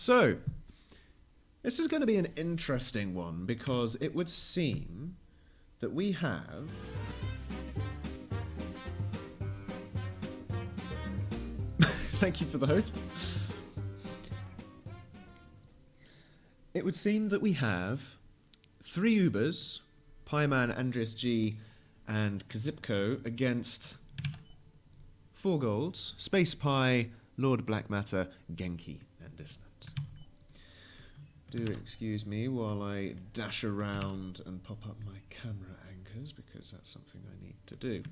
So, this is going to be an interesting one because it would seem that we have... Thank you for the host. It would seem that we have 3 Ubers, Pieman, Andreas G, and Kazipko against 4 golds, Space Pie, Lord Black Matter, Genki, and Dissonant. Do excuse me while I dash around and pop up my camera anchors, because that's something I need to do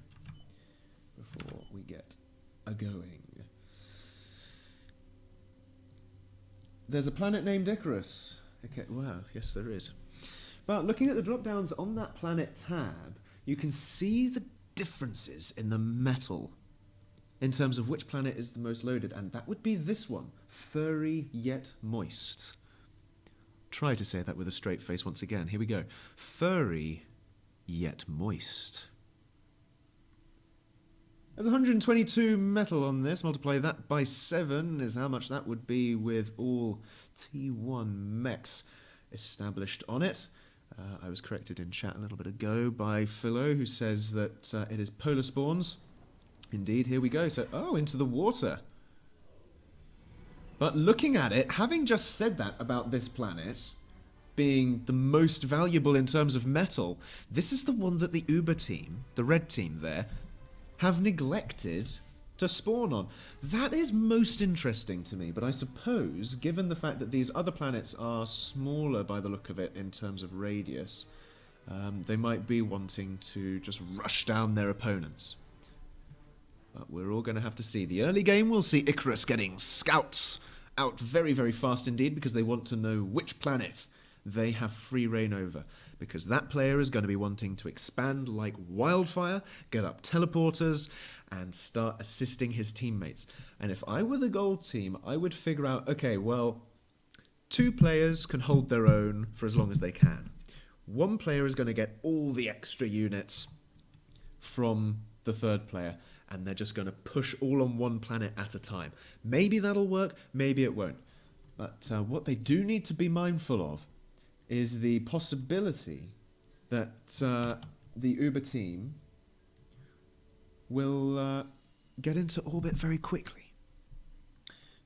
before we get a-going. There's a planet named ICARUS. Okay, wow, yes there is. But looking at the drop-downs on that planet tab, you can see the differences in the metal in terms of which planet is the most loaded, and that would be this one, furry yet moist. Try to say that with a straight face once again. Here we go. Furry yet moist. There's 122 metal on this. Multiply that by 7 is how much that would be with all T1 mechs established on it. I was corrected in chat a little bit ago by Philo, who says that it is polar spawns. Indeed, here we go. So, oh, into the water. But looking at it, having just said that about this planet being the most valuable in terms of metal, this is the one that the Uber team, the red team there, have neglected to spawn on. That is most interesting to me, but I suppose, given the fact that these other planets are smaller by the look of it in terms of radius, they might be wanting to just rush down their opponents. But we're all going to have to see. The early game will see ICARUS getting scouts out very, very fast indeed, because they want to know which planet they have free reign over, because that player is going to be wanting to expand like wildfire, get up teleporters, and start assisting his teammates. And if I were the gold team, I would figure out, okay, well, 2 players can hold their own for as long as they can. 1 player is going to get all the extra units from the 3rd player, and they're just going to push all on 1 planet at a time. Maybe that'll work, maybe it won't. But what they do need to be mindful of is the possibility that the Uber team will get into orbit very quickly.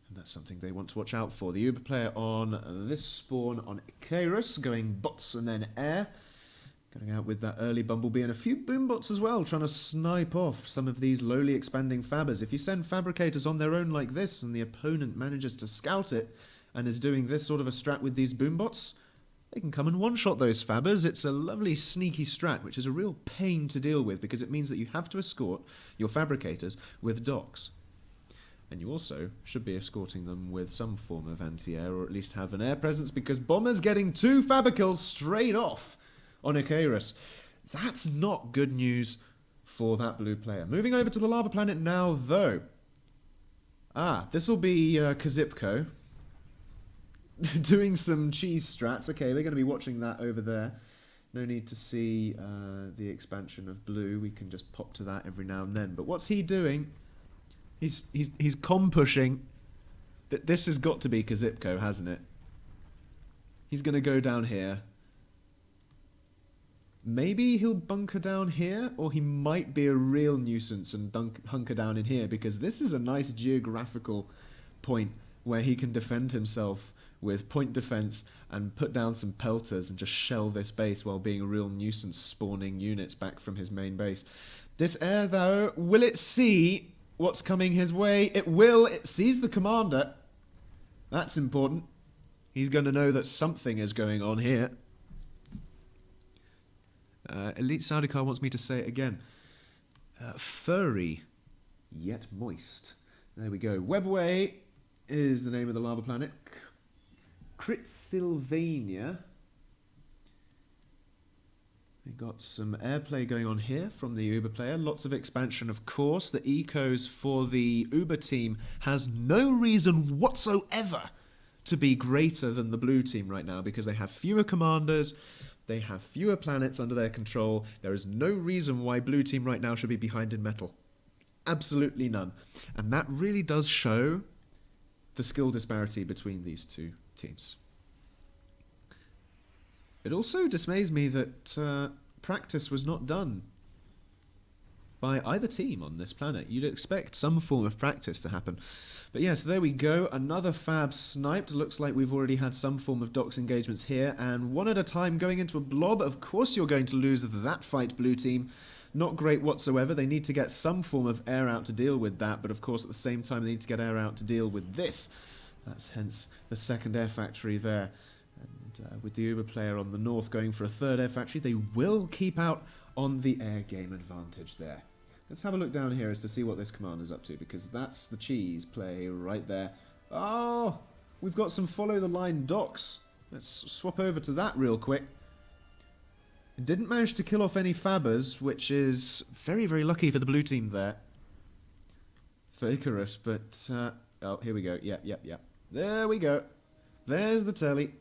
And that's something they want to watch out for. The Uber player on this spawn on ICARUS, going bots and then air. Going out with that early Bumblebee and a few boombots as well, trying to snipe off some of these lowly expanding fabbers. If you send fabricators on their own like this and the opponent manages to scout it and is doing this sort of a strat with these boombots, they can come and one-shot those fabbers. It's a lovely sneaky strat, which is a real pain to deal with because it means that you have to escort your fabricators with docks. And you also should be escorting them with some form of anti-air, or at least have an air presence, because Bomber's getting 2 fabicles straight off on ICARUS. That's not good news for that blue player. Moving over to the lava planet now, though. This will be Kazipko doing some cheese strats. Okay, they're going to be watching that over there. No need to see the expansion of blue. We can just pop to that every now and then. But what's he doing? He's com-pushing. This has got to be Kazipko, hasn't it? He's going to go down here. Maybe he'll bunker down here, or he might be a real nuisance and hunker down in here, because this is a nice geographical point where he can defend himself with point defense and put down some pelters and just shell this base while being a real nuisance, spawning units back from his main base. This air, though, will it see what's coming his way? It will. It sees the commander. That's important. He's going to know that something is going on here. Elite Saudicar wants me to say it again. Furry, yet moist. There we go. Webway is the name of the lava planet. Critsylvania. We got some airplay going on here from the Uber player. Lots of expansion, of course. The ecos for the Uber team has no reason whatsoever to be greater than the blue team right now, because they have fewer commanders. They have fewer planets under their control. There is no reason why blue team right now should be behind in metal. Absolutely none. And that really does show the skill disparity between these two teams. It also dismays me that practice was not done by either team on this planet. You'd expect some form of practice to happen. But yes, there we go. Another fab sniped. Looks like we've already had some form of docks engagements here. And one at a time going into a blob. Of course you're going to lose that fight, blue team. Not great whatsoever. They need to get some form of air out to deal with that. But of course at the same time they need to get air out to deal with this. That's hence the second air factory there. And with the Uber player on the north going for a third air factory, they will keep out on the air game advantage there. Let's have a look down here as to see what this commander's up to, because that's the cheese play right there. Oh, we've got some follow the line docks. Let's swap over to that real quick. It didn't manage to kill off any fabbers, which is very, very lucky for the blue team there. For ICARUS, but... oh, here we go. Yep. There we go. There's the telly.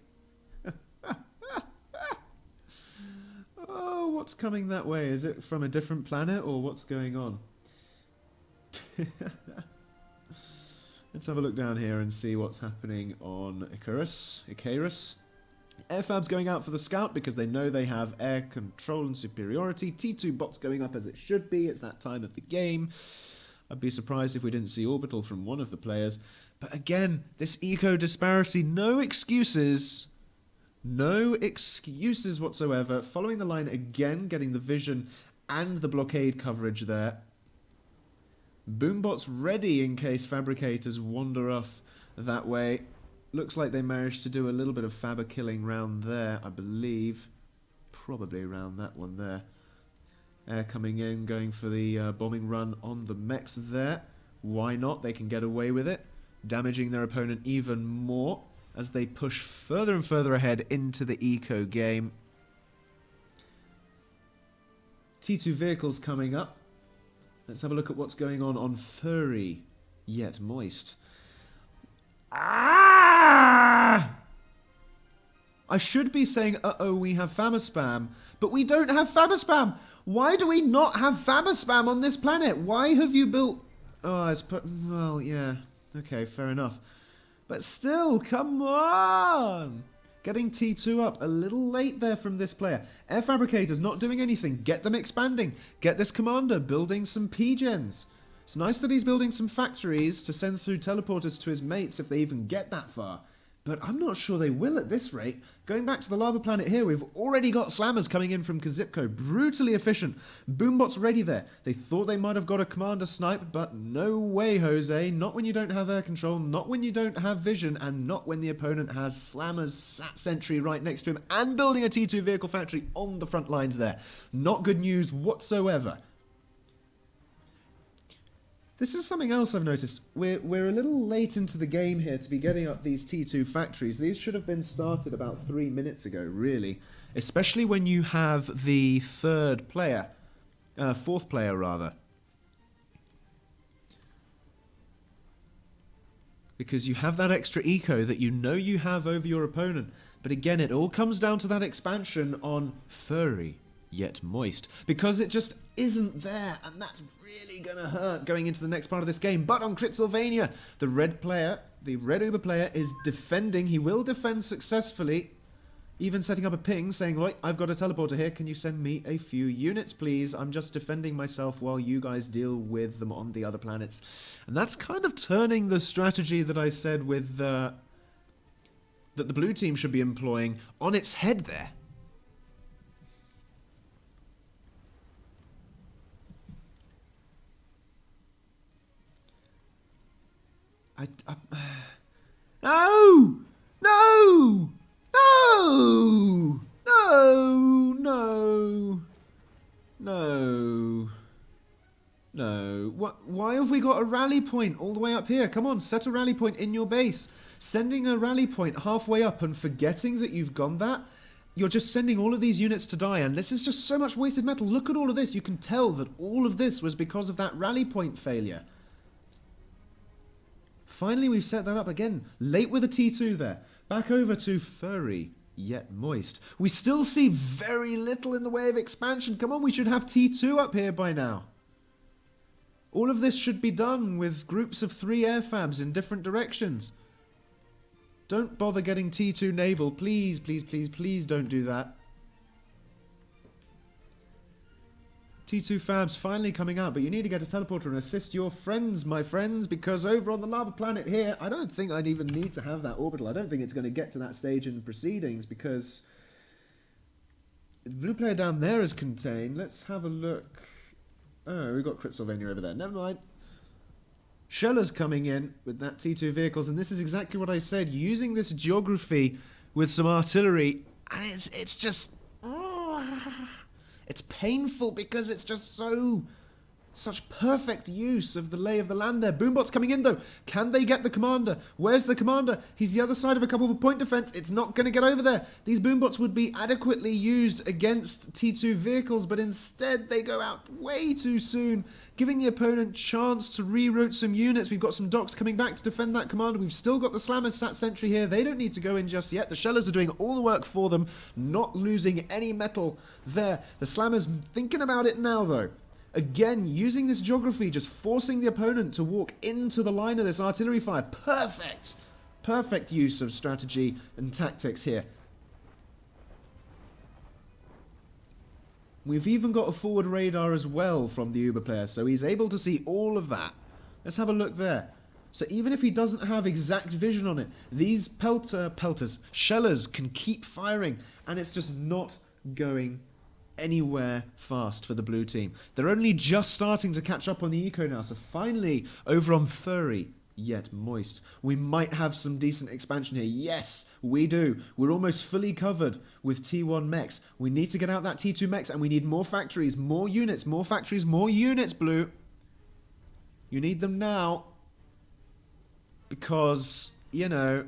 Oh, what's coming that way? Is it from a different planet, or what's going on? Let's have a look down here and see what's happening on ICARUS. Airfab's going out for the scout because they know they have air control and superiority. T2 bots going up as it should be. It's that time of the game. I'd be surprised if we didn't see orbital from one of the players. But again, this eco disparity, no excuses. No excuses whatsoever. Following the line again, getting the vision and the blockade coverage there. Boombots ready in case fabricators wander off that way. Looks like they managed to do a little bit of fabber killing round there, I believe. Probably around that one there. Air coming in, going for the bombing run on the mechs there. Why not? They can get away with it. Damaging their opponent even more as they push further and further ahead into the eco game. T2 vehicles coming up. Let's have a look at what's going on furry, yet moist. Ah! I should be saying, uh-oh, we have fabber spam, but we don't have fabber spam. Why do we not have fabber spam on this planet? Why have you built... Oh, it's put... Well, yeah. Okay, fair enough. But still, come on! Getting T2 up a little late there from this player. Air fabricators not doing anything. Get them expanding. Get this commander building some P-gens. It's nice that he's building some factories to send through teleporters to his mates if they even get that far. But I'm not sure they will at this rate. Going back to the lava planet here, we've already got slammers coming in from Kazipko. Brutally efficient. Boombots ready there. They thought they might have got a commander snipe, but no way, Jose. Not when you don't have air control, not when you don't have vision, and not when the opponent has slammers sat sentry right next to him and building a T2 vehicle factory on the front lines there. Not good news whatsoever. This is something else I've noticed. We're a little late into the game here to be getting up these T2 factories. These should have been started about 3 minutes ago, really. Especially when you have the fourth player rather. Because you have that extra eco that you know you have over your opponent. But again, it all comes down to that expansion on furry, yet moist, because it just isn't there, and that's really gonna hurt going into the next part of this game. But on Critsylvania, the red Uber player is defending. He will defend successfully, even setting up a ping saying, right, I've got a teleporter here, can you send me a few units please? I'm just defending myself while you guys deal with them on the other planets. And that's kind of turning the strategy that I said with that the blue team should be employing on its head there. No! No! No! No! No! No! No. What? Why have we got a rally point all the way up here? Come on, set a rally point in your base. Sending a rally point halfway up and forgetting that you've gone that, you're just sending all of these units to die, and this is just so much wasted metal. Look at all of this. You can tell that all of this was because of that rally point failure. Finally, we've set that up again. Late with a T2 there. Back over to furry, yet moist. We still see very little in the way of expansion. Come on, we should have T2 up here by now. All of this should be done with groups of 3 airfabs in different directions. Don't bother getting T2 naval. Please, please, please, please don't do that. T2 Fab's finally coming out, but you need to get a teleporter and assist your friends, my friends, because over on the lava planet here, I don't think I'd even need to have that orbital. I don't think it's going to get to that stage in proceedings, because the blue player down there is contained. Let's have a look. Oh, we've got Cryptsylvania over there. Never mind. Sheller's coming in with that T2 vehicles, and this is exactly what I said. Using this geography with some artillery, and it's just... It's painful because it's just such perfect use of the lay of the land there. Boombot's coming in though. Can they get the commander? Where's the commander? He's the other side of a couple of point defense. It's not going to get over there. These boombots would be adequately used against T2 vehicles, but instead they go out way too soon, giving the opponent chance to reroute some units. We've got some docks coming back to defend that commander. We've still got the Slammers sat sentry here. They don't need to go in just yet. The Shellers are doing all the work for them, not losing any metal there. The Slammers thinking about it now though. Again, using this geography, just forcing the opponent to walk into the line of this artillery fire. Perfect! Perfect use of strategy and tactics here. We've even got a forward radar as well from the Uber player, so he's able to see all of that. Let's have a look there. So even if he doesn't have exact vision on it, these shellers can keep firing, and it's just not going anywhere fast for the blue team. They're only just starting to catch up on the eco now, so finally, over on furry, yet moist, we might have some decent expansion here. Yes, we do. We're almost fully covered with T1 mechs. We need to get out that T2 mechs, and we need more factories, more units, more factories, more units, blue. You need them now, because, you know,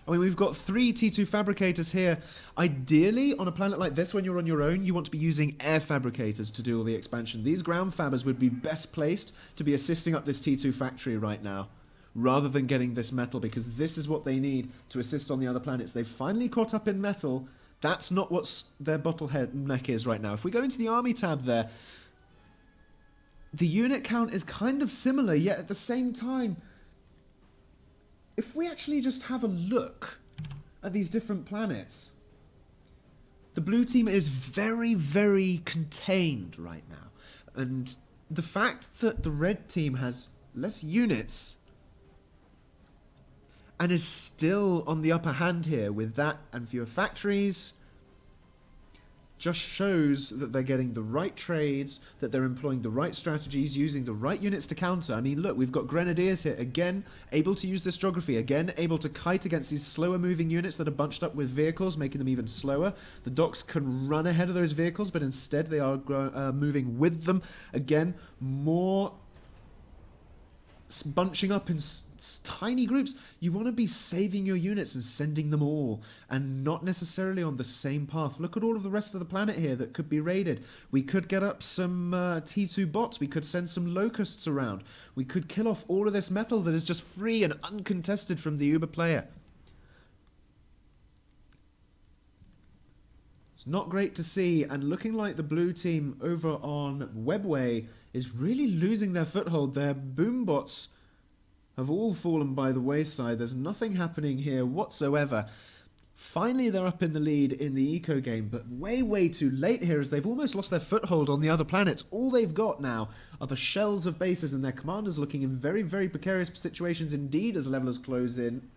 I mean, we've got 3 T2 fabricators here. Ideally, on a planet like this, when you're on your own, you want to be using air fabricators to do all the expansion. These ground fabbers would be best placed to be assisting up this T2 factory right now, rather than getting this metal, because this is what they need to assist on the other planets. They've finally caught up in metal. That's not what their bottleneck is right now. If we go into the army tab there, the unit count is kind of similar, yet at the same time, if we actually just have a look at these different planets, the blue team is very, very contained right now. And the fact that the red team has less units and is still on the upper hand here with that and fewer factories just shows that they're getting the right trades, that they're employing the right strategies, using the right units to counter. I mean, look, we've got Grenadiers here, again, able to use this geography, again, able to kite against these slower moving units that are bunched up with vehicles, making them even slower. The docks can run ahead of those vehicles, but instead they are moving with them. Again, more bunching up in tiny groups. You want to be saving your units and sending them all, and not necessarily on the same path. Look at all of the rest of the planet here that could be raided. We could get up some T2 bots. We could send some locusts around. We could kill off all of this metal that is just free and uncontested from the Uber player. It's not great to see, and looking like the blue team over on Webway is really losing their foothold. Their boombots have all fallen by the wayside. There's nothing happening here whatsoever. Finally, they're up in the lead in the eco game, but way, way too late here, as they've almost lost their foothold on the other planets. All they've got now are the shells of bases, and their commanders looking in very, very precarious situations indeed as levelers close in.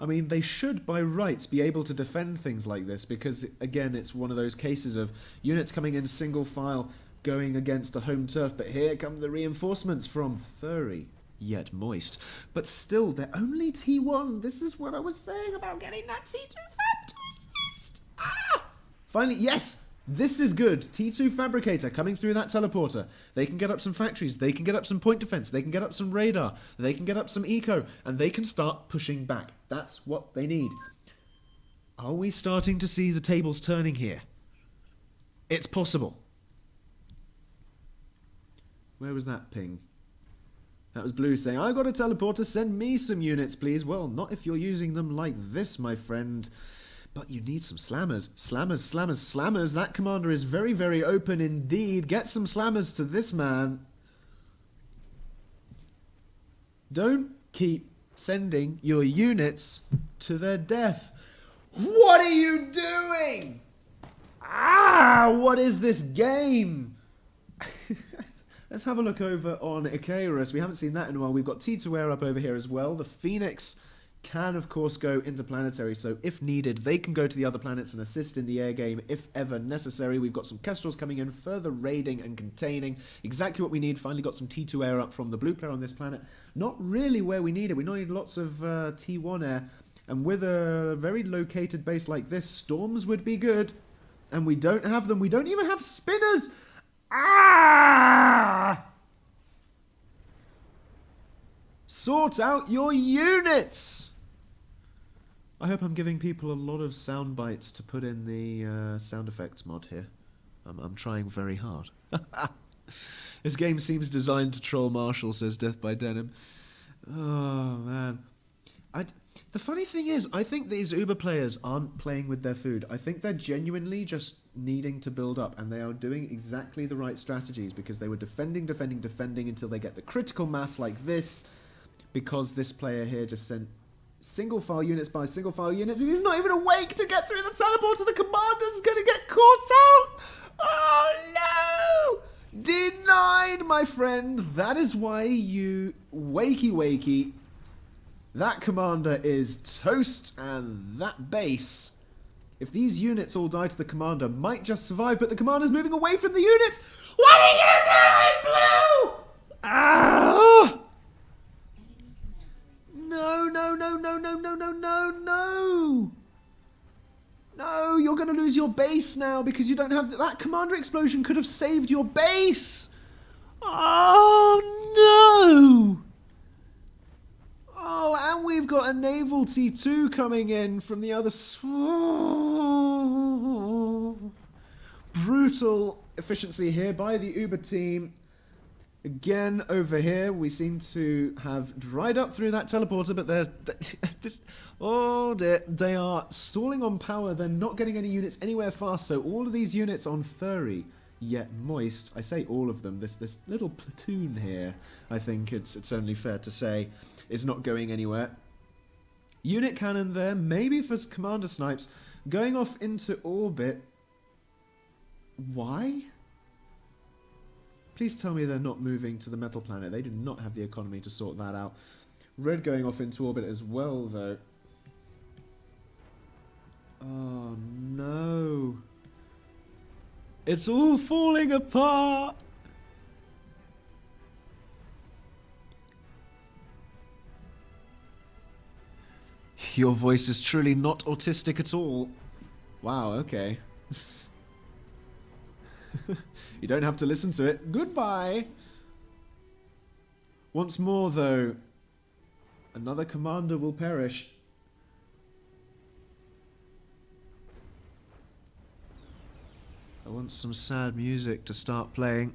I mean, they should, by rights, be able to defend things like this, because, again, it's one of those cases of units coming in single file, going against a home turf, but here come the reinforcements from furry, yet moist. But still, they're only T1. This is what I was saying about getting that T2 fab to assist. Ah! Finally, yes! This is good. T2 Fabricator coming through that teleporter. They can get up some factories. They can get up some point defense. They can get up some radar. They can get up some eco. And they can start pushing back. That's what they need. Are we starting to see the tables turning here? It's possible. Where was that ping? That was Blue saying, I got a teleporter. Send me some units, please. Well, not if you're using them like this, my friend. But you need some slammers. Slammers, slammers, slammers. That commander is very, very open indeed. Get some slammers to this man. Don't keep sending your units to their death. What are you doing? Ah, what is this game? Let's have a look over on ICARUS. We haven't seen that in a while. We've got T2 up over here as well. The Phoenix can, of course, go into planetary, so if needed, they can go to the other planets and assist in the air game if ever necessary. We've got some Kestrels coming in, further raiding and containing. Exactly what we need. Finally got some T2 air up from the blue player on this planet. Not really where we need it. We need lots of T1 air, and with a very located base like this, storms would be good. And we don't have them. We don't even have spinners. Ah! Sort out your units! I hope I'm giving people a lot of sound bites to put in the sound effects mod here. I'm trying very hard. This game seems designed to troll Marshall, says Death by Denim. Oh, man. The funny thing is, I think these Uber players aren't playing with their food. I think they're genuinely just needing to build up, and they are doing exactly the right strategies because they were defending until they get the critical mass like this, because this player here just sent single file units by single file units, and he's not even awake to get through the teleport, so the commander's going to get caught out. Oh, no! Denied, my friend. That is why you wakey. That commander is toast, and that base, if these units all die to the commander, might just survive, but the commander's moving away from the units. What are you doing, Blue? Ah! No. No, you're going to lose your base now because you don't have... That commander explosion could have saved your base. Oh, no. Oh, and we've got a naval T2 coming in from the other side. Brutal efficiency here by the Uber team. Again, over here, we seem to have dried up through that teleporter, but oh dear, they are stalling on power. They're not getting any units anywhere fast, so all of these units on furry, yet moist. I say all of them. This little platoon here, I think it's only fair to say, is not going anywhere. Unit cannon there, maybe for commander snipes, going off into orbit. Why? Please tell me they're not moving to the metal planet. They do not have the economy to sort that out. Red going off into orbit as well, though. Oh, no. It's all falling apart. Your voice is truly not autistic at all. Wow, okay. You don't have to listen to it. Goodbye. Once more, though, another commander will perish. I want some sad music to start playing.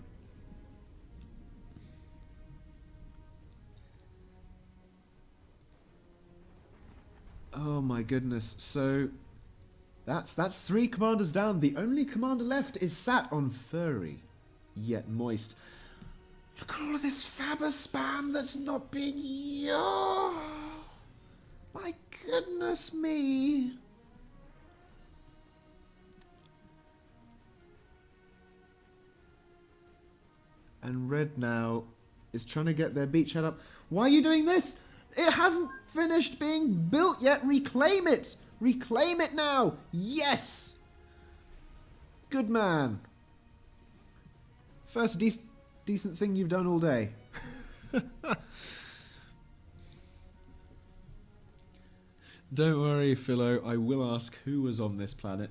Oh my goodness. So that's 3 commanders down. The only commander left is sat on furry, yet moist. Look at all of this Faber spam that's not being... Oh, my goodness me. And red now is trying to get their beachhead up. Why are you doing this? It hasn't finished being built yet. Reclaim it. Reclaim it now. Yes. Good man. First decent thing you've done all day. Don't worry, Philo. I will ask who was on this planet.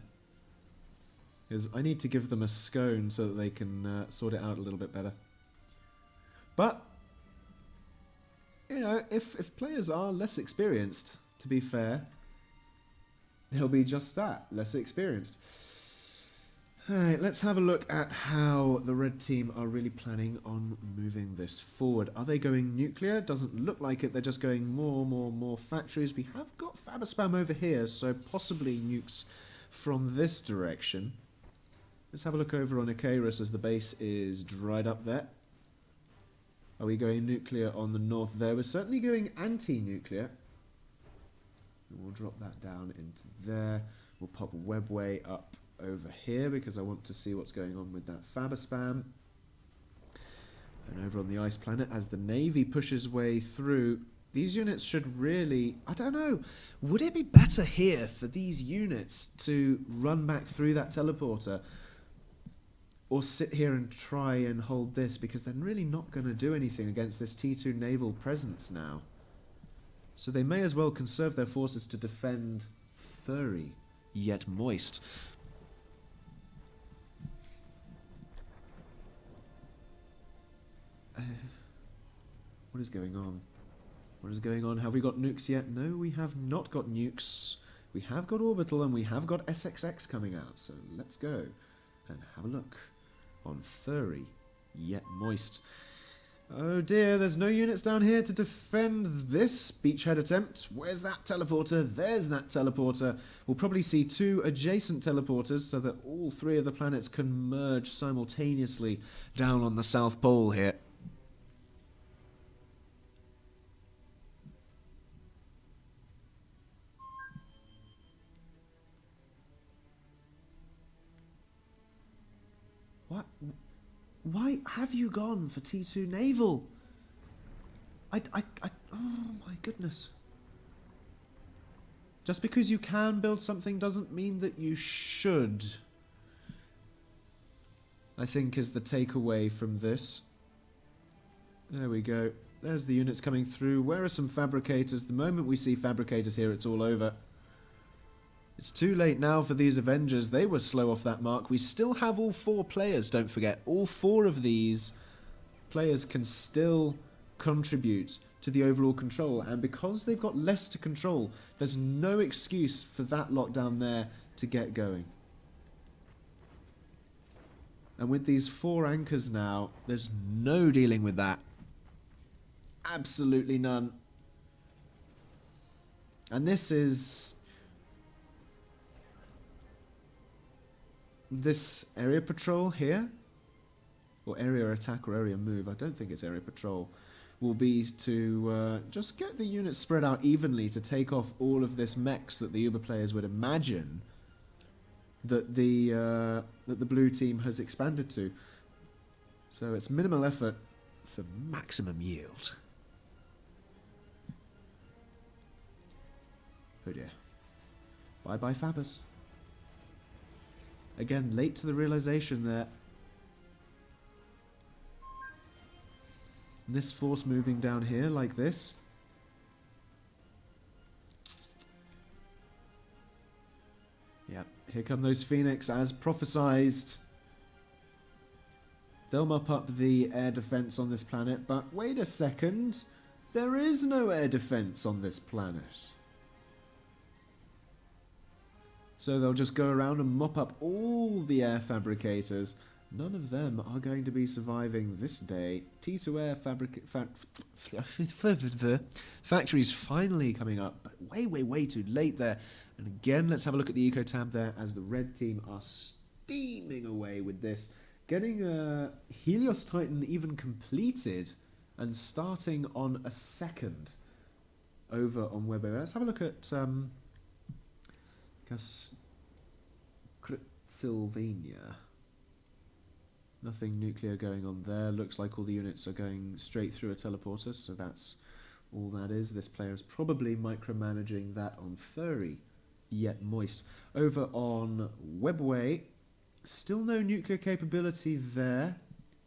Because I need to give them a scone so that they can sort it out a little bit better. But, you know, if players are less experienced, to be fair, they'll be just that, less experienced. Alright, let's have a look at how the red team are really planning on moving this forward. Are they going nuclear? Doesn't look like it. They're just going more factories. We have got Faber spam over here, so possibly nukes from this direction. Let's have a look over on ICARUS as the base is dried up there. Are we going nuclear on the north there? We're certainly going anti-nuclear. We'll drop that down into there. We'll pop webway up over here because I want to see what's going on with that Faber spam. And over on the ice planet, as the Navy pushes way through, these units should really... I don't know. Would it be better here for these units to run back through that teleporter or sit here and try and hold this? Because they're really not going to do anything against this T2 naval presence now. So they may as well conserve their forces to defend furry, yet moist. What is going on? What is going on? Have we got nukes yet? No, we have not got nukes. We have got orbital and we have got SXX coming out. So let's go and have a look on furry, yet moist. Oh dear, there's no units down here to defend this beachhead attempt. Where's that teleporter? There's that teleporter. We'll probably see 2 adjacent teleporters so that all 3 of the planets can merge simultaneously down on the South Pole here. What? Why have you gone for T2 naval? Oh my goodness. Just because you can build something doesn't mean that you should, I think, is the takeaway from this. There we go. There's the units coming through. Where are some fabricators? The moment we see fabricators here, it's all over. It's too late now for these Avengers. They were slow off that mark. We still have all 4 players, don't forget. All 4 of these players can still contribute to the overall control. And because they've got less to control, there's no excuse for that lot down there to get going. And with these 4 anchors now, there's no dealing with that. Absolutely none. And this is... this area patrol here, or area attack or area move, I don't think it's area patrol, will be to just get the units spread out evenly to take off all of this mechs that the Uber players would imagine that the blue team has expanded to. So it's minimal effort for maximum yield. Oh dear. Bye-bye Fabbers. Again, late to the realization there. And this force moving down here like this. Yep, here come those Phoenix as prophesized. They'll mop up the air defense on this planet, but wait a second. There is no air defense on this planet. So they'll just go around and mop up all the air fabricators. None of them are going to be surviving this day. T2 air factories finally coming up, but way too late there. And again, let's have a look at the eco tab there as the red team are steaming away with this. Getting a Helios Titan even completed and starting on a second over on Webber. Let's have a look at... Sylvania. Nothing nuclear going on there. Looks like all the units are going straight through a teleporter, so that's all that is. This player is probably micromanaging that on furry, yet moist. Over on Webway, still no nuclear capability there.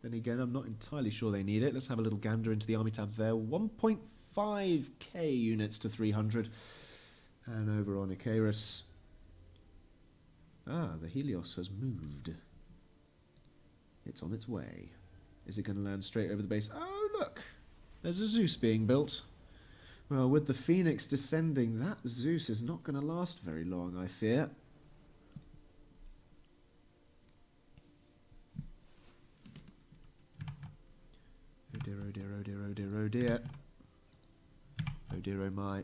Then again, I'm not entirely sure they need it. Let's have a little gander into the army tabs there. 1.5k units to 300. And over on ICARUS, the Helios has moved. It's on its way. Is it going to land straight over the base? Oh, look! There's a Zeus being built. Well, with the Phoenix descending, that Zeus is not going to last very long, I fear. Oh dear, oh dear, oh dear, oh dear, oh dear. Oh dear, oh my.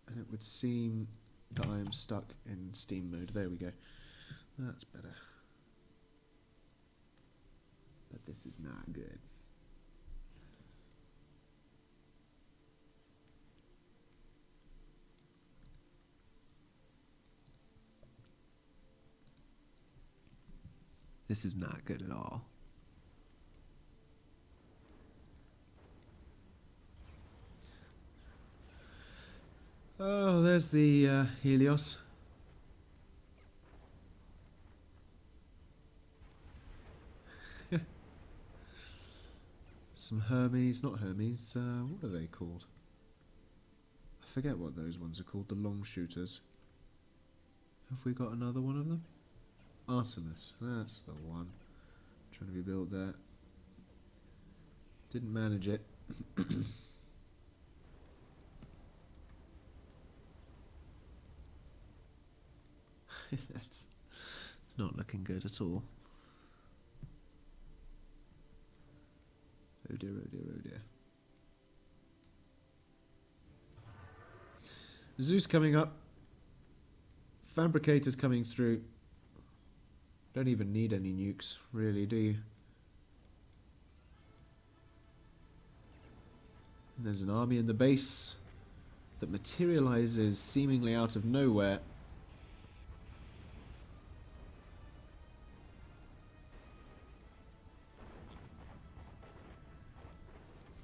And it would seem that I am stuck in Steam mode. There we go. That's better. But this is not good. This is not good at all. Oh, there's the Helios. Some Hermes, not Hermes, what are they called? I forget what those ones are called, the long shooters. Have we got another one of them? Artemis, that's the one. Trying to be built there. Didn't manage it. That's not looking good at all. Oh dear, oh dear, oh dear. Zeus coming up. Fabricators coming through. Don't even need any nukes, really, do you? And there's an army in the base that materializes seemingly out of nowhere.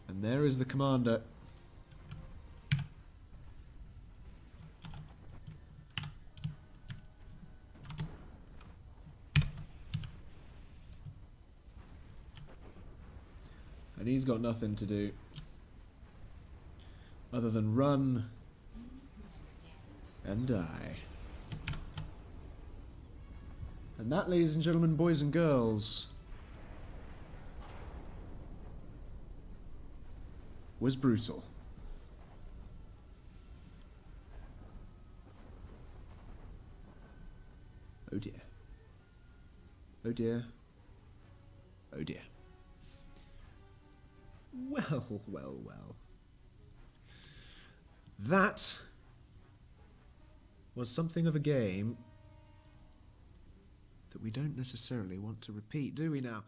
And there is the commander. And he's got nothing to do other than run and die. And that, ladies and gentlemen, boys and girls, was brutal. Oh dear. Oh dear. Oh dear. Well, well, well. That was something of a game that we don't necessarily want to repeat, do we now?